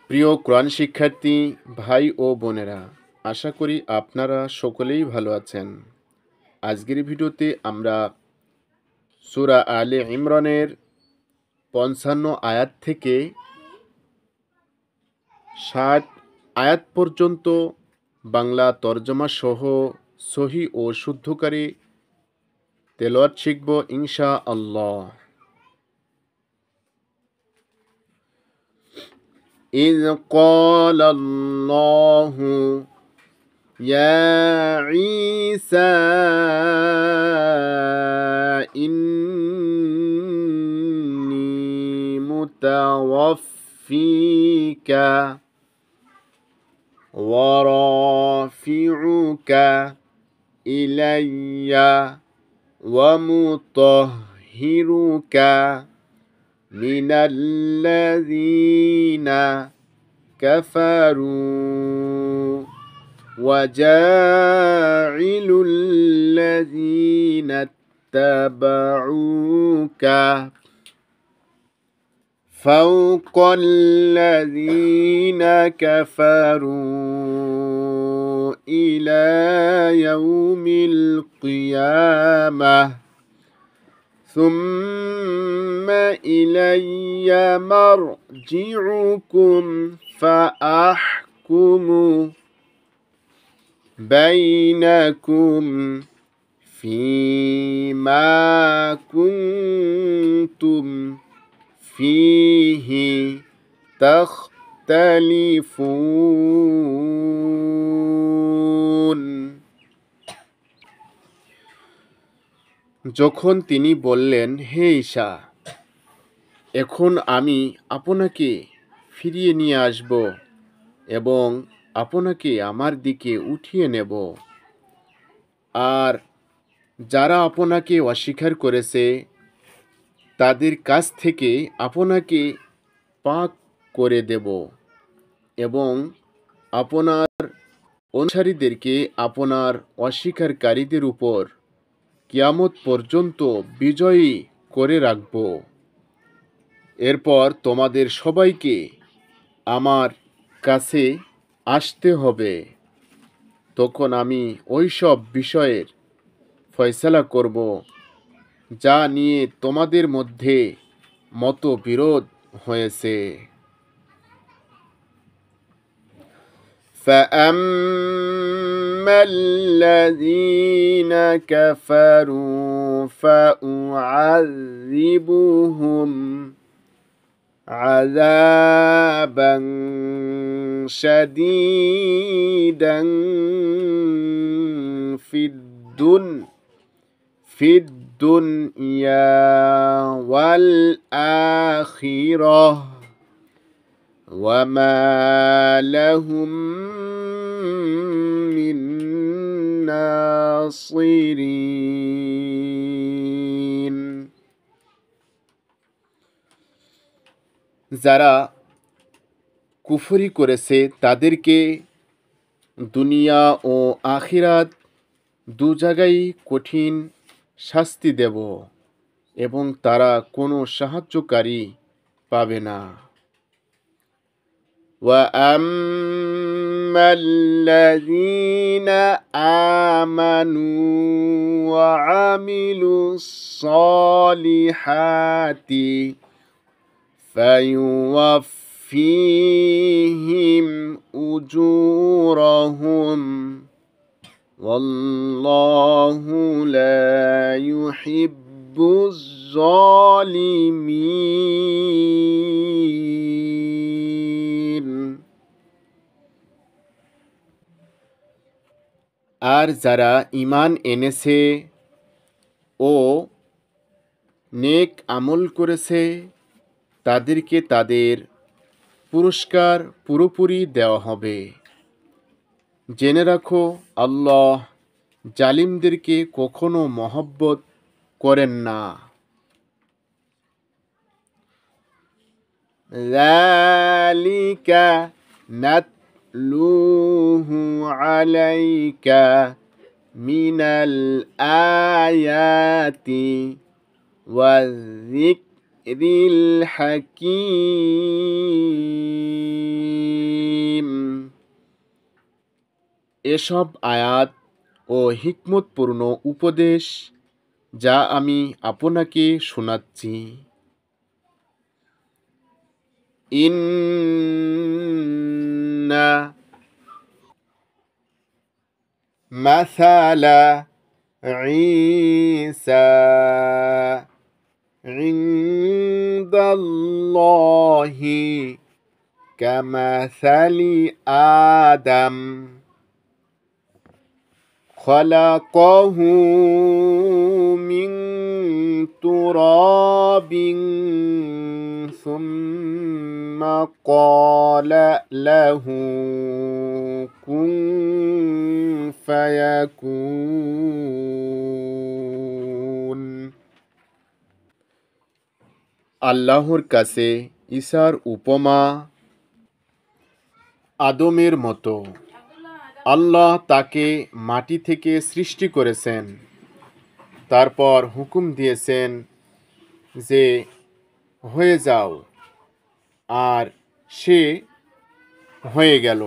প্রিয় কোরআন শিক্ষার্থী ভাই ও বোনেরা, আশা করি আপনারা সকলেই ভালো আছেন। আজকের ভিডিওতে আমরা সূরা আলে ইমরানের ৫৫ আয়াত থেকে ৬০ আয়াত পর্যন্ত বাংলা তরজমা সহ সহি ও শুদ্ধকারী তেলাওয়াত শিখব ইনশাআল্লাহ। إذ قال الله يا عيسى إني متوفيك ورافعك إلي ومطهرك من الذين كفروا وجاعل الذين اتبعوك فوق الذين كفروا إلى يوم القيامة ثم إلي مرجعكم فأحكم بينكم فيما كنتم فيه تختلفون। যখন তিনি বললেন, হে ঈসা, এখন আমি আপনাকে ফিরিয়ে নিয়ে আসব এবং আপনাকে আমার দিকে উঠিয়ে নেব, আর যারা আপনাকে অস্বীকার করেছে তাদের কাছ থেকে আপনাকে পাক করে দেব এবং আপনার অনুসারীদেরকে আপনার অস্বীকারীদের উপর কিয়ামত পর্যন্ত বিজয়ী করে রাখব। এরপর তোমাদের সবাইকে আমার কাছে আসতে হবে, তখন আমি ওই সব বিষয়ের ফয়সালা করব যা নিয়ে তোমাদের মধ্যে মতবিরোধ হয়েছে। فأما الذين كفروا فأعذبهم عذابا شديدا في الدنيا والآخرة وما لهم من ناصرين। যারা কুফরি করেছে তাদেরকে দুনিয়া ও আখিরাত দু জায়গায় কঠিন শাস্তি দেব এবং তারা কোনো সাহায্যকারী পাবে না। وَأَمَّا الَّذِينَ آمَنُوا وَعَمِلُوا الصَّالِحَاتِ فَيُوَفِّيهِمْ أُجُورَهُمْ وَاللَّهُ لَا يُحِبُّ الظَّالِمِينَ। আর যারা ঈমান এনেছে ও নেক আমল করেছে তাদেরকে তাদের পুরস্কার পুরোপুরি দেওয়া হবে। জেনে রাখো, আল্লাহ জালিমদেরকে কখনো মহব্বত করেন না। যালিকা নাতলুহু আলাইকা মিনাল আয়াতি ওয়ায-যিকরিল হাকীম। এসব আয়াত ও হিকমতপূর্ণ উপদেশ যা আমি আপনাকে শোনাচ্ছি। ইন্না মাসালা ঈসা ইনদাল্লাহি কামাসালি আদম খলাকাহু মিন তুরাবিন সুম্মা ক্বালা লাহু কুন ফায়াকুন। আল্লাহর কাছে ঈসার উপমা আদমের মতো। আল্লাহ তাকে মাটি থেকে সৃষ্টি করেছেন, তারপর হুকুম দিয়েছেন যে হয়ে যাও, আর সে হয়ে গেল।